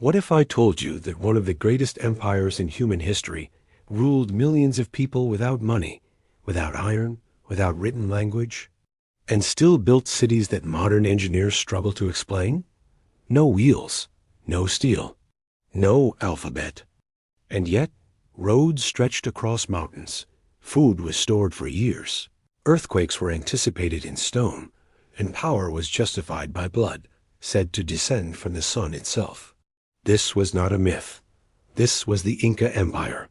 What if I told you that one of the greatest empires in human history ruled millions of people without money, without iron, without written language, and still built cities that modern engineers struggle to explain? No wheels, no steel, no alphabet. And yet, roads stretched across mountains, food was stored for years, earthquakes were anticipated in stone, and power was justified by blood, said to descend from the sun itself. This was not a myth. This was the Inca Empire,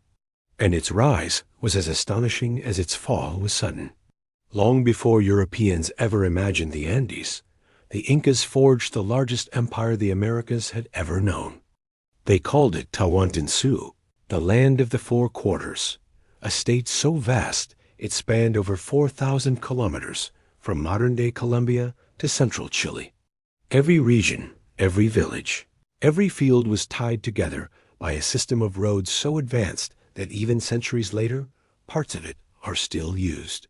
and its rise was as astonishing as its fall was sudden. Long before Europeans ever imagined the Andes, the Incas forged the largest empire the Americas had ever known. They called it Tawantinsuyu, the land of the four quarters, a state so vast it spanned over 4,000 kilometers from modern-day Colombia to central Chile. Every region, every village, every field was tied together by a system of roads so advanced that even centuries later, parts of it are still used.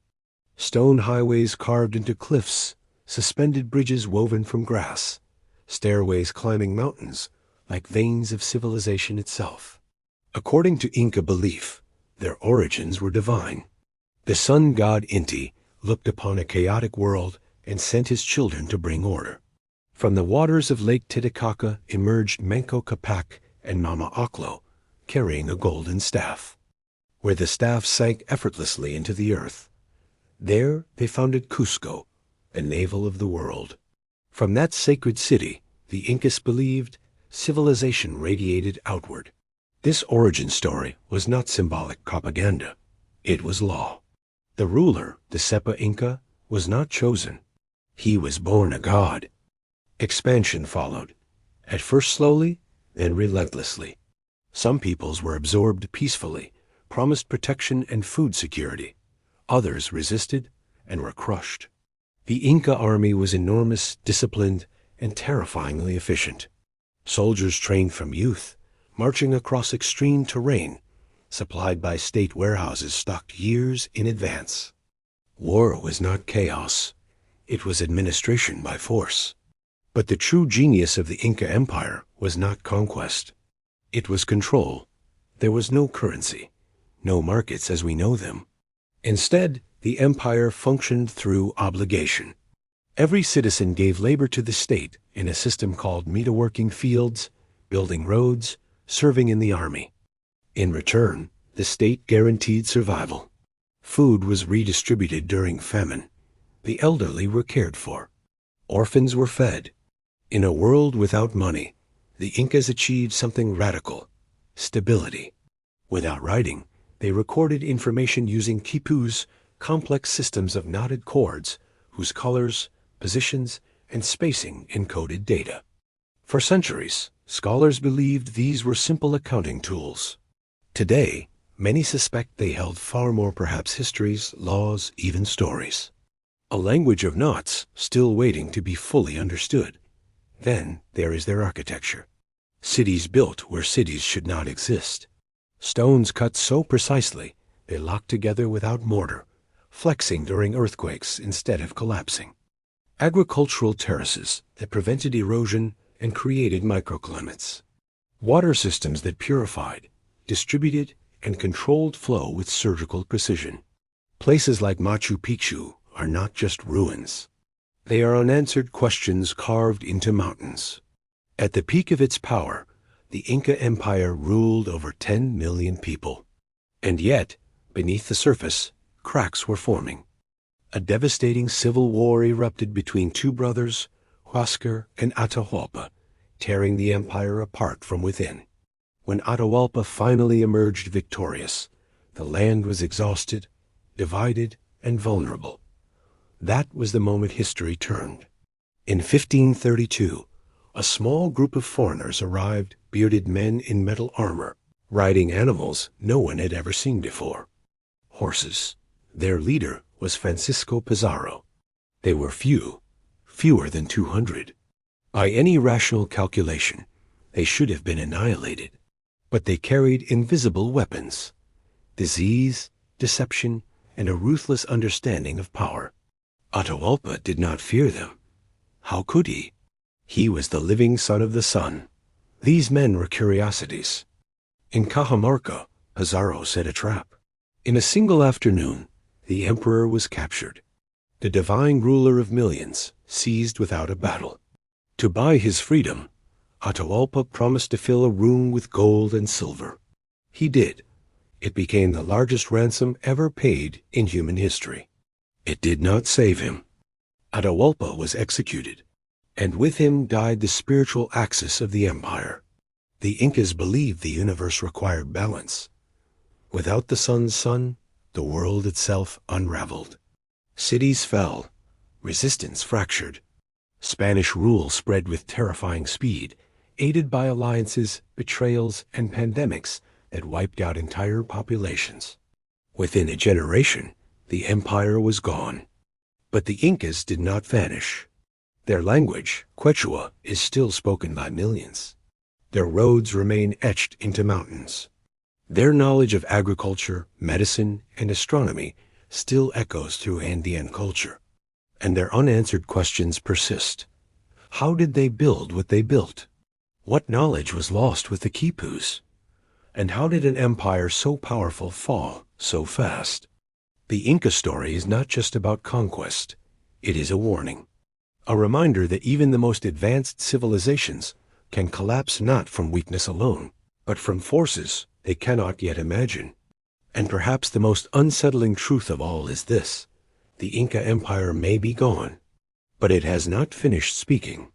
Stone highways carved into cliffs, suspended bridges woven from grass, stairways climbing mountains like veins of civilization itself. According to Inca belief, their origins were divine. The sun god Inti looked upon a chaotic world and sent his children to bring order. From the waters of Lake Titicaca emerged Manco Capac and Mama Oclo, carrying a golden staff. Where the staff sank effortlessly into the earth, there they founded Cusco, a navel of the world. From that sacred city, the Incas believed, civilization radiated outward. This origin story was not symbolic propaganda. It was law. The ruler, the Sepa Inca, was not chosen. He was born a god. Expansion followed, at first slowly, then relentlessly. Some peoples were absorbed peacefully, promised protection and food security. Others resisted and were crushed. The Inca army was enormous, disciplined, and terrifyingly efficient. Soldiers trained from youth, marching across extreme terrain, supplied by state warehouses stocked years in advance. War was not chaos. It was administration by force. But the true genius of the Inca Empire was not conquest. It was control. There was no currency, no markets as we know them. Instead, the empire functioned through obligation. Every citizen gave labor to the state in a system called metalworking fields, building roads, serving in the army. In return, the state guaranteed survival. Food was redistributed during famine. The elderly were cared for. Orphans were fed. In a world without money, the Incas achieved something radical: stability. Without writing, they recorded information using quipus, complex systems of knotted cords whose colors, positions, and spacing encoded data. For centuries, scholars believed these were simple accounting tools. Today, many suspect they held far more, perhaps histories, laws, even stories. A language of knots still waiting to be fully understood. Then there is their architecture. Cities built where cities should not exist. Stones cut so precisely they lock together without mortar, flexing during earthquakes instead of collapsing. Agricultural terraces that prevented erosion and created microclimates. Water systems that purified, distributed, and controlled flow with surgical precision. Places like Machu Picchu are not just ruins. They are unanswered questions carved into mountains. At the peak of its power, the Inca Empire ruled over 10 million people. And yet, beneath the surface, cracks were forming. A devastating civil war erupted between two brothers, Huáscar and Atahualpa, tearing the empire apart from within. When Atahualpa finally emerged victorious, the land was exhausted, divided, and vulnerable. That was the moment history turned. In 1532, a small group of foreigners arrived, bearded men in metal armor, riding animals no one had ever seen before. Horses. Their leader was Francisco Pizarro. They were few, fewer than 200. By any rational calculation, they should have been annihilated. But they carried invisible weapons: disease, deception, and a ruthless understanding of power. Atahualpa did not fear them. How could he? He was the living son of the sun, These men were curiosities. In Cajamarca, Pizarro set a trap. In a single afternoon, the emperor was captured. The divine ruler of millions, seized without a battle. To buy his freedom, Atahualpa promised to fill a room with gold and silver. He did. It became the largest ransom ever paid in human history. It did not save him. Atahualpa was executed, and with him died the spiritual axis of the empire. The Incas believed the universe required balance. Without the sun's sun, the world itself unraveled. Cities fell, resistance fractured. Spanish rule spread with terrifying speed, aided by alliances, betrayals, and pandemics that wiped out entire populations. Within a generation, the empire was gone. But the Incas did not vanish. Their language, Quechua, is still spoken by millions. Their roads remain etched into mountains. Their knowledge of agriculture, medicine, and astronomy still echoes through Andean culture. And their unanswered questions persist. How did they build what they built? What knowledge was lost with the Quipus? And how did an empire so powerful fall so fast? The Inca story is not just about conquest. It is a warning. A reminder that even the most advanced civilizations can collapse not from weakness alone, but from forces they cannot yet imagine. And perhaps the most unsettling truth of all is this: the Inca Empire may be gone, but it has not finished speaking.